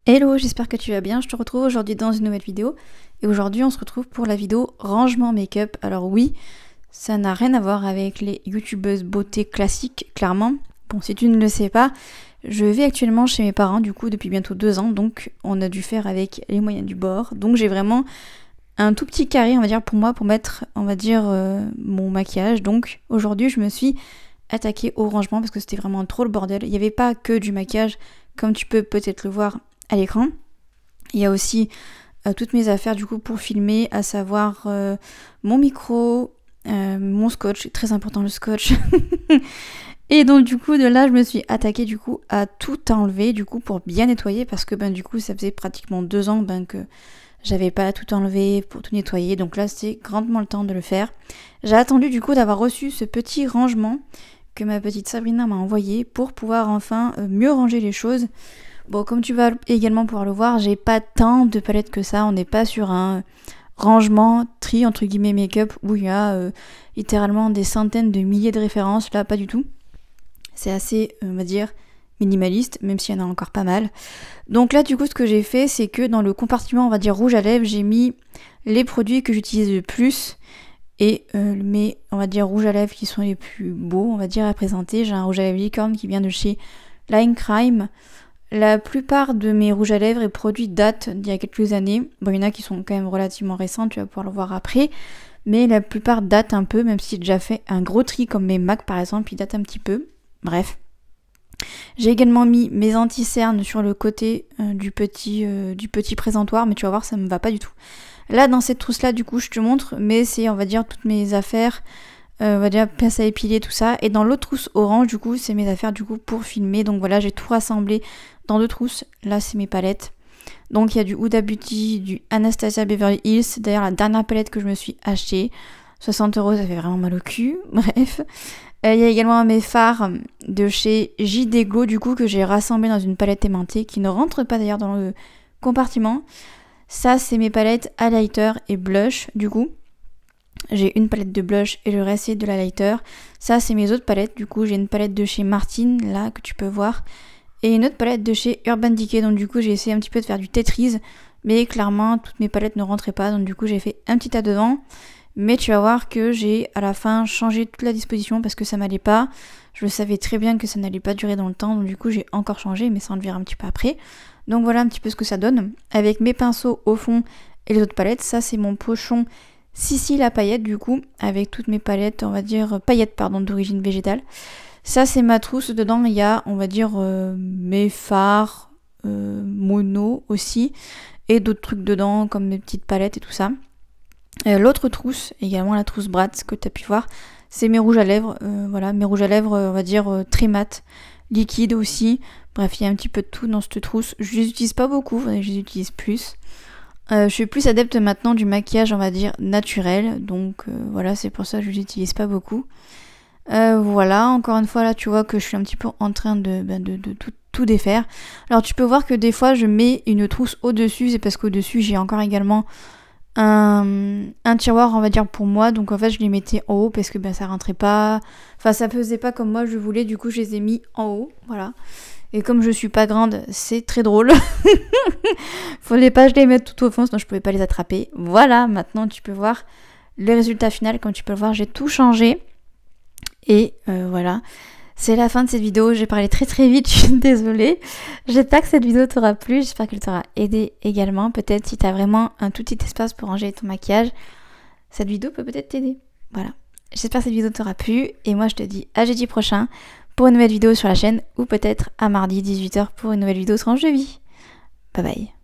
Hello, j'espère que tu vas bien, je te retrouve aujourd'hui dans une nouvelle vidéo et aujourd'hui on se retrouve pour la vidéo rangement make-up. Alors oui, ça n'a rien à voir avec les youtubeuses beauté classiques, clairement. Bon, si tu ne le sais pas, je vis actuellement chez mes parents du coup depuis bientôt 2 ans, donc on a dû faire avec les moyens du bord. Donc j'ai vraiment un tout petit carré, on va dire, pour moi, pour mettre, on va dire, mon maquillage. Donc aujourd'hui je me suis attaquée au rangement parce que c'était vraiment trop le bordel. Il n'y avait pas que du maquillage, comme tu peux peut-être le voir à l'écran. Il y a aussi toutes mes affaires du coup pour filmer, à savoir mon micro, mon scotch, très important le scotch. Et donc du coup de là je me suis attaquée du coup à tout enlever du coup pour bien nettoyer parce que du coup ça faisait pratiquement 2 ans que j'avais pas tout enlevé pour tout nettoyer, donc là c'est grandement le temps de le faire. J'ai attendu du coup d'avoir reçu ce petit rangement que ma petite Sabrina m'a envoyé pour pouvoir enfin mieux ranger les choses. Bon, comme tu vas également pouvoir le voir, j'ai pas tant de palettes que ça. On n'est pas sur un rangement tri entre guillemets make-up où il y a littéralement des centaines de milliers de références. Là, pas du tout. C'est assez, on va dire, minimaliste, même s'il y en a encore pas mal. Donc là, du coup, ce que j'ai fait, c'est que dans le compartiment, on va dire rouge à lèvres, j'ai mis les produits que j'utilise le plus et mes, on va dire, rouges à lèvres qui sont les plus beaux, on va dire, à présenter. J'ai un rouge à lèvres licorne qui vient de chez Line Crime. La plupart de mes rouges à lèvres et produits datent d'il y a quelques années. Bon, il y en a qui sont quand même relativement récents, tu vas pouvoir le voir après. Mais la plupart datent un peu, même si j'ai déjà fait un gros tri comme mes MAC par exemple, ils datent un petit peu. Bref. J'ai également mis mes anti-cernes sur le côté du petit présentoir, mais tu vas voir, ça me va pas du tout. Là, dans cette trousse-là, du coup, je te montre, mais c'est, on va dire, toutes mes affaires, on va dire, pince à épiler, tout ça. Et dans l'autre trousse orange, du coup, c'est mes affaires, du coup, pour filmer. Donc voilà, j'ai tout rassemblé dans 2 trousses. Là, c'est mes palettes. Donc il y a du Huda Beauty, du Anastasia Beverly Hills. C'est d'ailleurs la dernière palette que je me suis achetée. 60 €, ça fait vraiment mal au cul. Bref. Il y a également mes fards de chez JD Glow, du coup, que j'ai rassemblé dans une palette aimantée, qui ne rentre pas d'ailleurs dans le compartiment. Ça, c'est mes palettes highlighter et blush, du coup. J'ai une palette de blush et le reste c'est de l'highlighter. Ça, c'est mes autres palettes. Du coup, j'ai une palette de chez Martine, là, que tu peux voir. Et une autre palette de chez Urban Decay. Donc du coup, j'ai essayé un petit peu de faire du Tetris. Mais clairement, toutes mes palettes ne rentraient pas. Donc du coup, j'ai fait un petit tas devant. Mais tu vas voir que j'ai à la fin changé toute la disposition parce que ça m'allait pas. Je savais très bien que ça n'allait pas durer dans le temps. Donc du coup, j'ai encore changé. Mais ça, on le verra un petit peu après. Donc voilà un petit peu ce que ça donne. Avec mes pinceaux au fond et les autres palettes. Ça, c'est mon pochon Sissi la paillette, du coup. Avec toutes mes palettes, on va dire, paillettes, pardon, d'origine végétale. Ça, c'est ma trousse. Dedans, il y a, on va dire, mes fards, mono aussi. Et d'autres trucs dedans, comme mes petites palettes et tout ça. L'autre trousse, également la trousse Bratz, que tu as pu voir, c'est mes rouges à lèvres. Voilà, mes rouges à lèvres, on va dire, très mat. Liquide aussi. Bref, il y a un petit peu de tout dans cette trousse. Je les utilise pas beaucoup, je les utilise plus. Je suis plus adepte maintenant du maquillage, on va dire, naturel. Donc voilà, c'est pour ça que je les utilise pas beaucoup. Voilà, encore une fois là tu vois que je suis un petit peu en train de tout défaire. Alors tu peux voir que des fois je mets une trousse au dessus, c'est parce qu'au dessus j'ai encore également un tiroir, on va dire, pour moi. Donc en fait je les mettais en haut parce que ça rentrait pas, enfin ça faisait pas comme moi je voulais, du coup je les ai mis en haut, voilà. Et comme je suis pas grande, c'est très drôle. Fallait pas que je les mette tout au fond, sinon je pouvais pas les attraper. Voilà, maintenant tu peux voir le résultat final. Comme tu peux le voir, j'ai tout changé. Et voilà, c'est la fin de cette vidéo. J'ai parlé très très vite, je suis désolée. J'espère que cette vidéo t'aura plu, j'espère qu'elle t'aura aidé également. Peut-être si t'as vraiment un tout petit espace pour ranger ton maquillage, cette vidéo peut peut-être t'aider. Voilà, j'espère que cette vidéo t'aura plu. Et moi je te dis à jeudi prochain pour une nouvelle vidéo sur la chaîne, ou peut-être à mardi 18 h pour une nouvelle vidéo tranche de vie. Bye bye.